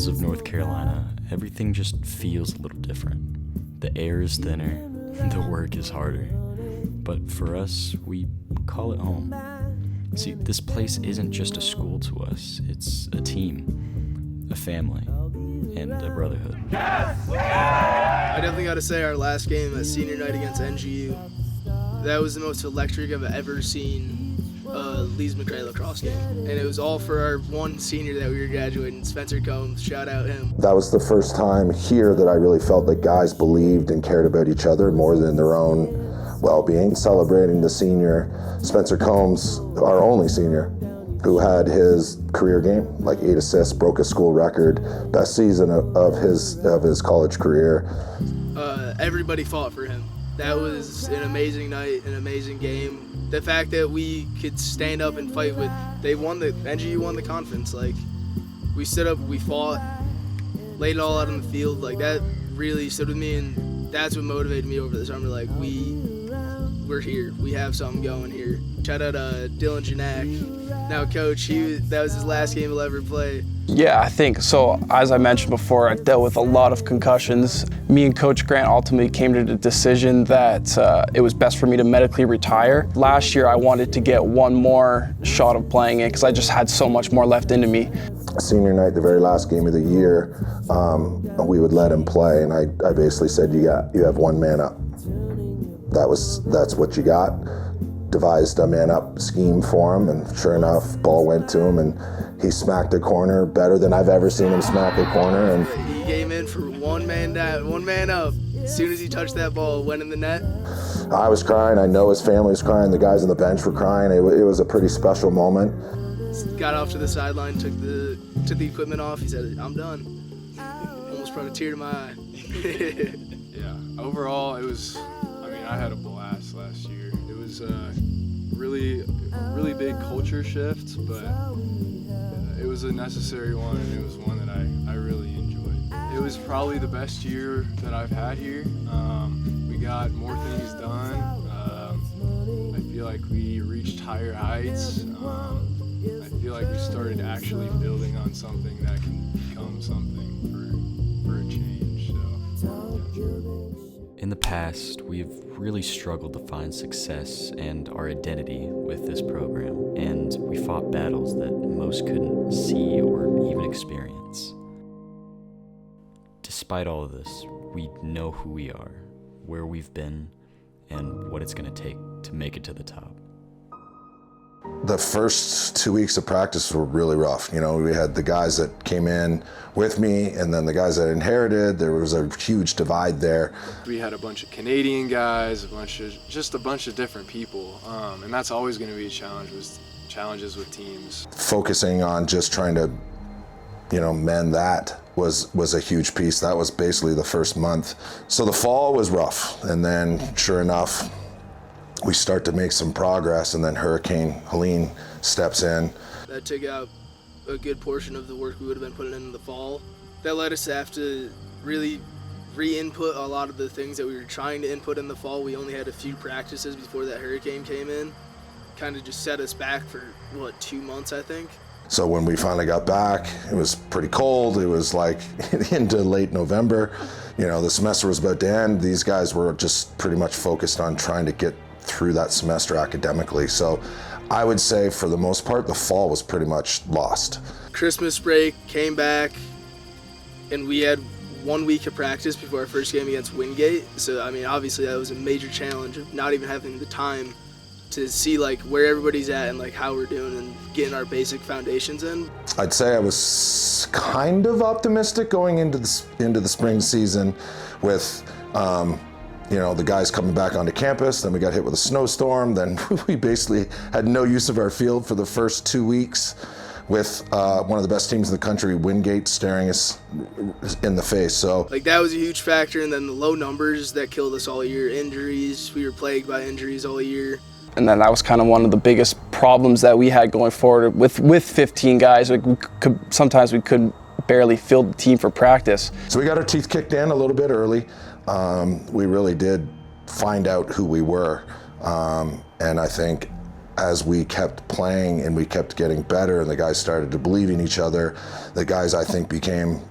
mountains of North Carolina, everything just feels a little different. The air is thinner, the work is harder. But for us, we call it home. See, this place isn't just a school to us, it's a team, a family, and a brotherhood. I definitely got to say our last game at senior night against NGU, that was the most electric I've ever seen Lees-McRae lacrosse game. And it was all for our one senior that we were graduating, Spencer Combs, shout out him. That was the first time here that I really felt that guys believed and cared about each other more than their own well-being. Celebrating the senior, Spencer Combs, our only senior, who had his career game, like 8 assists, broke a school record, best season of his college career. Everybody fought for him. That was an amazing night, an amazing game. The fact that we could stand up and fight with, NGU won the conference. Like, we stood up, we fought, laid it all out on the field. Like, that really stood with me, and that's what motivated me over the summer. Like, we're here. We have something going here. Shout out Dylan Janak, now coach. That was his last game he'll ever play. Yeah, I think so. As I mentioned before, I dealt with a lot of concussions. Me and Coach Grant ultimately came to the decision that it was best for me to medically retire. Last year, I wanted to get one more shot of playing it because I just had so much more left into me. Senior night, the very last game of the year, we would let him play, and I basically said, you have one man up. That's what you got. Devised a man up scheme for him, and sure enough, ball went to him, and he smacked a corner better than I've ever seen him smack a corner. And he came in for one man down, one man up. As soon as he touched that ball, it went in the net. I was crying. I know his family was crying. The guys on the bench were crying. It was a pretty special moment. Got off to the sideline, took the equipment off. He said, "I'm done." Almost brought a tear to my eye. Yeah. Overall, I had a blast last year. It was a really big culture shift, but it was a necessary one, and it was one that I really enjoyed. It was probably the best year that I've had here. We got more things done. I feel like we reached higher heights. I feel like we started actually building on something that can become something for a change. So, yeah. In the past, we've really struggled to find success and our identity with this program, and we fought battles that most couldn't see or even experience. Despite all of this, we know who we are, where we've been, and what it's going to take to make it to the top. The first 2 weeks of practice were really rough. You know, we had the guys that came in with me, and then the guys that inherited. There was a huge divide there. We had a bunch of Canadian guys, a bunch of different people, and that's always going to be a challenge, was challenges with teams. Focusing on just trying to, mend that was a huge piece. That was basically the first month. So the fall was rough, and then sure enough, we start to make some progress, and then Hurricane Helene steps in. That took out a good portion of the work we would have been putting in the fall. That led us to have to really re-input a lot of the things that we were trying to input in the fall. We only had a few practices before that hurricane came in. Kind of just set us back for, 2 months, I think. So when we finally got back, it was pretty cold. It was like into late November. The semester was about to end. These guys were just pretty much focused on trying to get through that semester academically. So I would say for the most part, the fall was pretty much lost. Christmas break, came back, and we had 1 week of practice before our first game against Wingate. So, obviously that was a major challenge of not even having the time to see where everybody's at and how we're doing and getting our basic foundations in. I'd say I was kind of optimistic going into the spring season with the guys coming back onto campus. Then we got hit with a snowstorm. Then we basically had no use of our field for the first 2 weeks with one of the best teams in the country, Wingate, staring us in the face. So that was a huge factor. And then the low numbers that killed us all year, injuries. We were plagued by injuries all year. And then that was kind of one of the biggest problems that we had going forward with 15 guys. Sometimes we couldn't barely field the team for practice. So we got our teeth kicked in a little bit early. We really did find out who we were. And I think as we kept playing and we kept getting better and the guys started to believe in each other, the guys I think became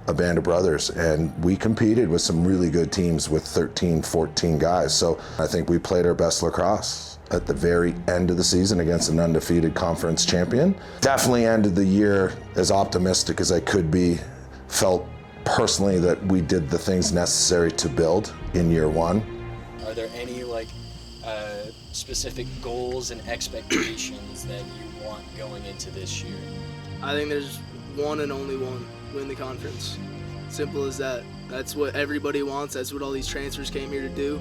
a band of brothers, and we competed with some really good teams with 13, 14 guys. So I think we played our best lacrosse at the very end of the season against an undefeated conference champion. Definitely ended the year as optimistic as I could be. Felt personally that we did the things necessary to build in year one. Are there any specific goals and expectations that you want going into this year? I think there's one and only one: win the conference. Simple as that. That's what everybody wants. That's what all these transfers came here to do.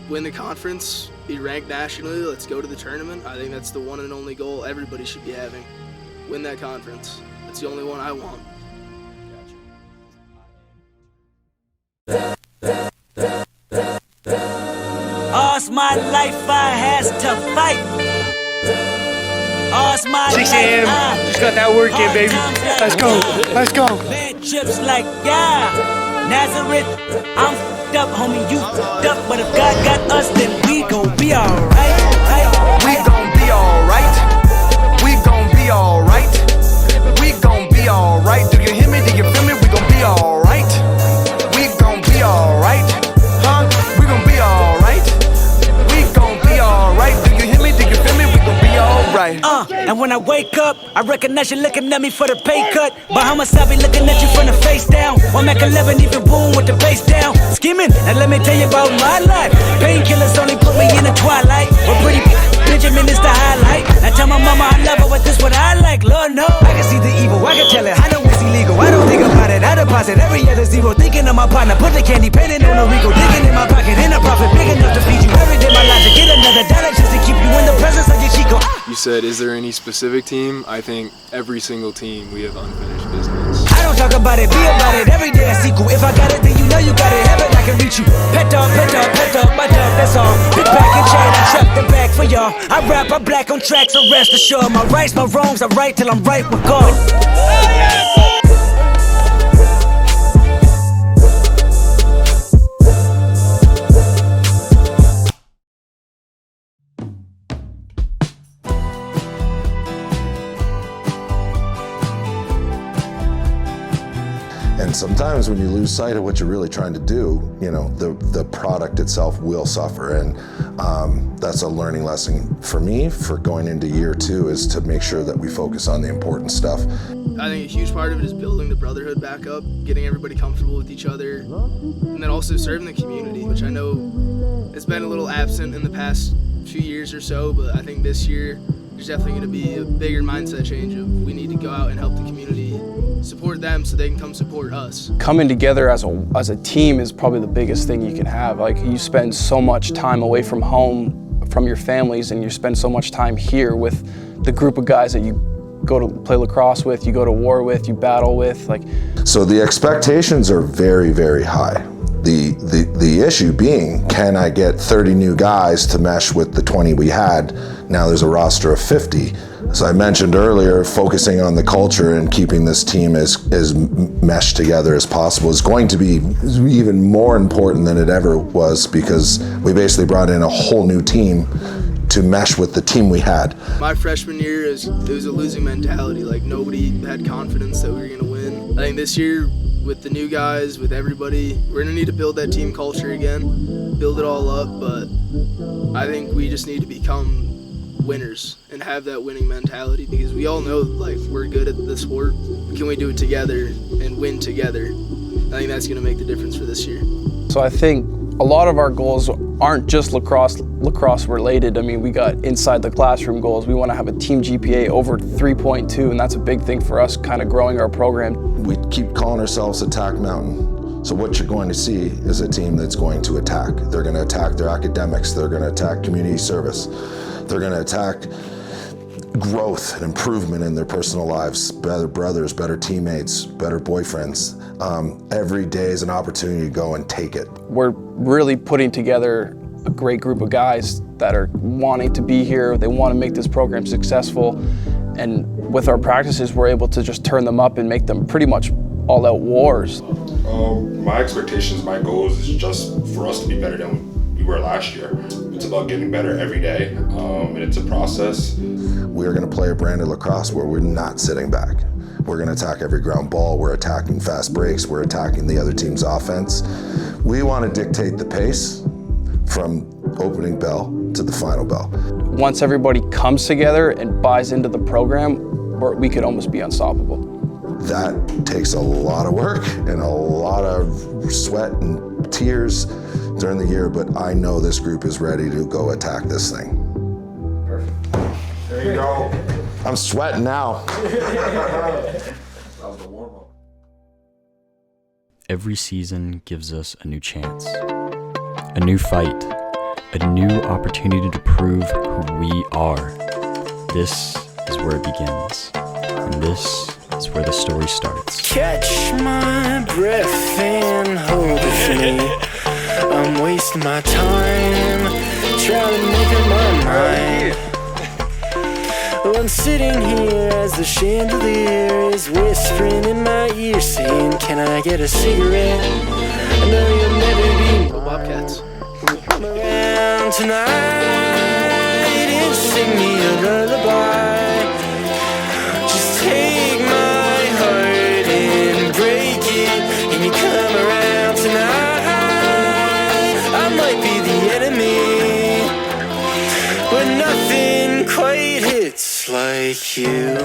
Win the conference, be ranked nationally, let's go to the tournament. I think that's the one and only goal everybody should be having. Win that conference. That's the only one I want. All's my life I has to fight. All's my 6 a.m. Just got that work in, baby. Let's go. Let's go. Bad chips like, yeah. Nazareth, I'm f***ed up, homie, you f***ed up. But if God got us, then we gon' be alright. We gon' be alright. We gon' be alright. We gon' be alright. Do you hear me? Do you feel me? We gon' be alright. We gon' be alright. Huh? We gon' be alright. We gon' be alright. Do you hear me? Do you feel me? We gon' be alright. And when I wake up, I recognize you looking at me for the pay cut. Bahamas, I be looking at you from the face down. One Mac 11, even boom with the bass down. Scheming, and let me tell you about my life. Painkillers only put me in the twilight. We're pretty Benjamin is the highlight. I tell my mama I love her, but this what I like. Lord no, I can see the evil, I can tell it. I know it's illegal, I don't think about it. I deposit every other zero, thinking of my partner. Put the candy painting on a Rico, digging in my pocket. In a profit big enough to feed you every day. My logic, get another dollar just to keep you in the presence of your Chico. You said, is there any specific team? I think every single team we have unfinished business. I don't talk about it, be about it. Every day I sequel. If I got it, then you know you got it. Heaven, I can reach you. Pet dog, my dog, that's all. Big back and chain, I trap the bag for y'all. I rap, I'm black on track, so rest assured. My rights, my wrongs, I right till I'm right with God. And sometimes when you lose sight of what you're really trying to do, you know, the product itself will suffer. And that's a learning lesson for me for going into year two, is to make sure that we focus on the important stuff. I think a huge part of it is building the brotherhood back up, getting everybody comfortable with each other, and then also serving the community, which I know has been a little absent in the past few years or so, but I think this year there's definitely going to be a bigger mindset change of we need to go out and help the community, support them so they can come support us. Coming together as a team is probably the biggest thing you can have. Like, you spend so much time away from home, from your families, and you spend so much time here with the group of guys that you go to play lacrosse with, you go to war with, you battle with. Like, so the expectations are very, very high. The issue being, can I get 30 new guys to mesh with the 20 we had? Now there's a roster of 50. So I mentioned earlier, focusing on the culture and keeping this team as meshed together as possible is going to be even more important than it ever was, because we basically brought in a whole new team to mesh with the team we had. My freshman year, it was a losing mentality. Like, nobody had confidence that we were going to win. I think this year, with the new guys, with everybody, we're going to need to build that team culture again, build it all up, but I think we just need to become winners and have that winning mentality, because we all know, like, we're good at the sport. Can we do it together and win together? I think that's going to make the difference for this year. so I think a lot of our goals aren't just lacrosse related. I mean, we got inside the classroom goals. We want to have a team GPA over 3.2, and that's a big thing for us, kind of growing our program. We keep calling ourselves Attack Mountain. So what you're going to see is a team that's going to attack. They're going to attack their academics. They're going to attack community service. They're going to attack growth and improvement in their personal lives, better brothers, better teammates, better boyfriends. Every day is an opportunity to go and take it. We're really putting together a great group of guys that are wanting to be here. They want to make this program successful. And with our practices, we're able to just turn them up and make them pretty much all-out wars. My expectations, my goals is just for us to be better than we were last year. It's about getting better every day, and it's a process. We're going to play a brand of lacrosse where we're not sitting back. We're going to attack every ground ball. We're attacking fast breaks. We're attacking the other team's offense. We want to dictate the pace from opening bell to the final bell. Once everybody comes together and buys into the program, we could almost be unstoppable. That takes a lot of work and a lot of sweat and tears during the year, but I know this group is ready to go attack this thing. Perfect. There you go. I'm sweating now. That was the warm-up. Every season gives us a new chance, a new fight, a new opportunity to prove who we are. This is where it begins, and this is where the story starts. Catch my breath and hold it for me. I'm wasting my time trying to make up my mind. I'm sitting here as the chandelier is whispering in my ear, saying, can I get a cigarette? I know you'll never be Go Bobcats. come around tonight and sing me a lullaby. Just take my heart and break it, and you come around tonight. I might be the enemy, but nothing quite hits like you.